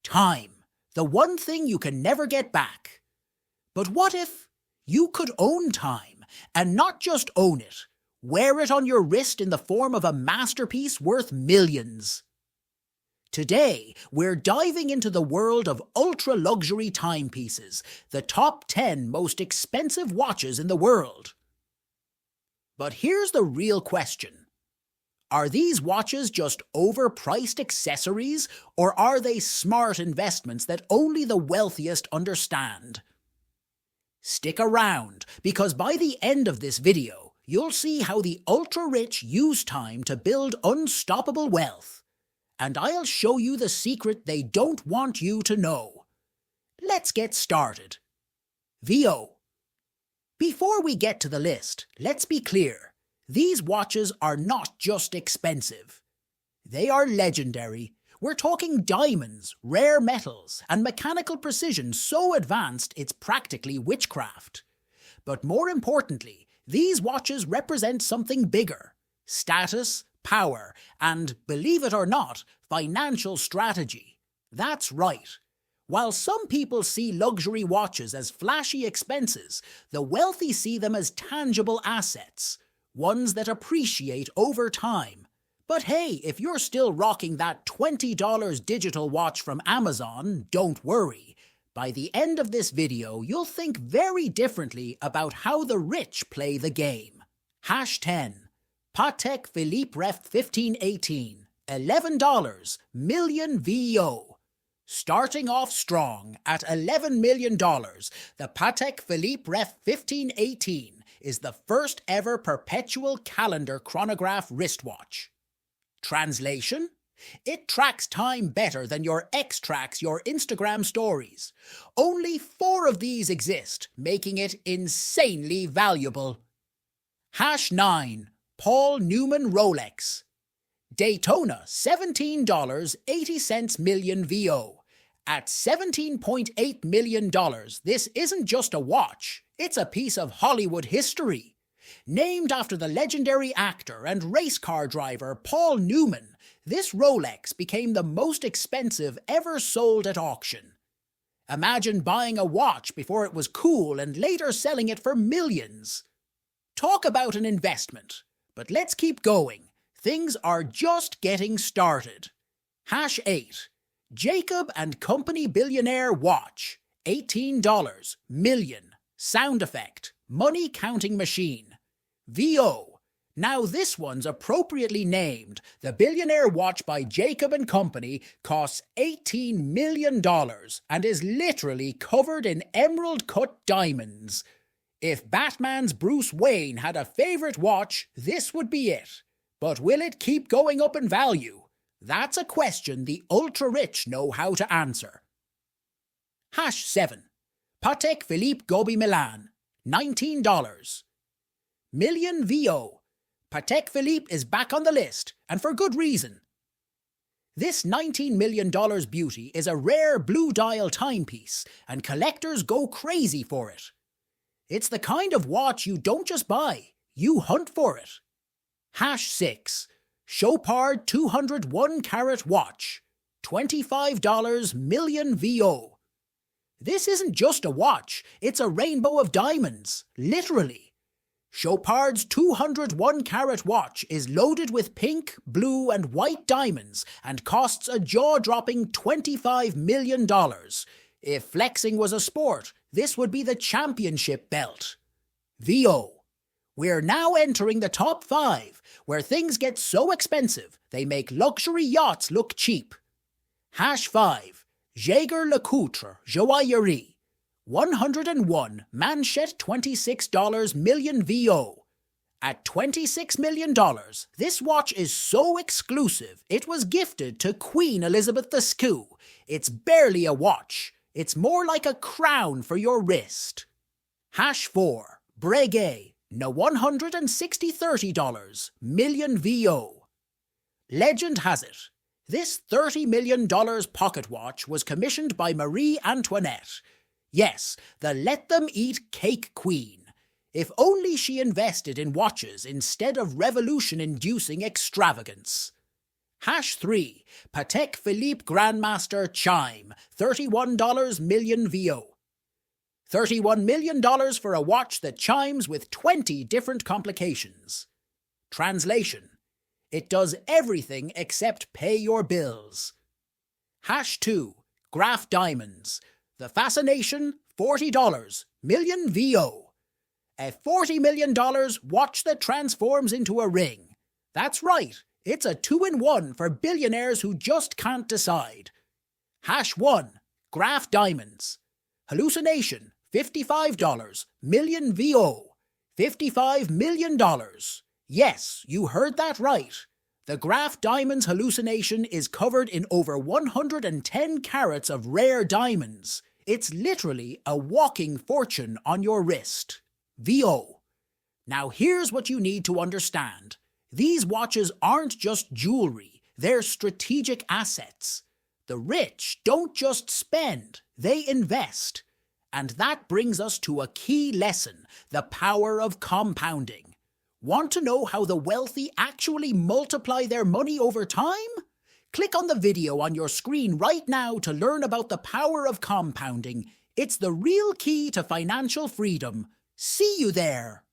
Time, the one thing you can never get back. But what if you could own time, and not just own it, wear it on your wrist in the form of a masterpiece worth millions? Today, we're diving into the world of ultra-luxury timepieces, the top 10 most expensive watches in the world. But here's the real question. Are these watches just overpriced accessories, or are they smart investments that only the wealthiest understand? Stick around, because by the end of this video, you'll see how the ultra-rich use time to build unstoppable wealth. And I'll show you the secret they don't want you to know. Let's get started. VO. Before we get to the list, let's be clear. These watches are not just expensive. They are legendary. We're talking diamonds, rare metals, and mechanical precision so advanced it's practically witchcraft. But more importantly, these watches represent something bigger: status, power, and, believe it or not, financial strategy. That's right. While some people see luxury watches as flashy expenses, the wealthy see them as tangible assets, ones that appreciate over time. But hey, if you're still rocking that $20 digital watch from Amazon, don't worry. By the end of this video, you'll think very differently about how the rich play the game. #10. Patek Philippe Ref 1518, $11 million VO. Starting off strong at $11 million, the Patek Philippe Ref 1518 is the first ever perpetual calendar chronograph wristwatch. Translation? It tracks time better than your ex tracks your Instagram stories. Only 4 of these exist, making it insanely valuable. #9. Paul Newman Rolex. Daytona, $17.80 million VO. At $17.8 million, this isn't just a watch, it's a piece of Hollywood history. Named after the legendary actor and race car driver Paul Newman, this Rolex became the most expensive ever sold at auction. Imagine buying a watch before it was cool and later selling it for millions. Talk about an investment. But let's keep going. Things are just getting started. #8. Jacob & Company Billionaire Watch. $18 million. Sound effect. Money counting machine. VO. Now this one's appropriately named. The Billionaire watch by Jacob & Company costs $18 million and is literally covered in emerald-cut diamonds. If Batman's Bruce Wayne had a favorite watch, this would be it. But will it keep going up in value? That's a question the ultra-rich know how to answer. #7. Patek Philippe Gobi Milan, $19 million VO. Patek Philippe is back on the list, and for good reason. This $19 million beauty is a rare blue dial timepiece, and collectors go crazy for it. It's the kind of watch you don't just buy, you hunt for it. #6. Chopard 201 carat watch, $25 million VO. This isn't just a watch, it's a rainbow of diamonds, literally. Chopard's 201 carat watch is loaded with pink, blue and white diamonds and costs a jaw-dropping $25 million. If flexing was a sport, this would be the championship belt. VO. We're now entering the top 5, where things get so expensive they make luxury yachts look cheap. #5. Jaeger-LeCoultre Joaillerie. 101 Manchette $26 million VO. At $26 million, this watch is so exclusive it was gifted to Queen Elizabeth II. It's barely a watch. It's more like a crown for your wrist. #4. Breguet, $160 million VO. Legend has it, this $30 million pocket watch was commissioned by Marie Antoinette. Yes, the let them eat cake queen. If only she invested in watches instead of revolution-inducing extravagance. Hash 3. Patek Philippe Grandmaster Chime, $31 million VO. $31 million for a watch that chimes with 20 different complications. Translation: it does everything except pay your bills. Hash 2. Graff Diamonds. The Fascination, $40 million VO. A $40 million watch that transforms into a ring. That's right, it's a 2-in-1 for billionaires who just can't decide. Hash 1. Graff Diamonds. Hallucination, $55 million VO. $55 million. Yes, you heard that right. The Graff Diamonds Hallucination is covered in over 110 carats of rare diamonds. It's literally a walking fortune on your wrist. VO. Now here's what you need to understand. These watches aren't just jewelry, they're strategic assets. The rich don't just spend, they invest. And that brings us to a key lesson: the power of compounding. Want to know how the wealthy actually multiply their money over time? Click on the video on your screen right now to learn about the power of compounding. It's the real key to financial freedom. See you there!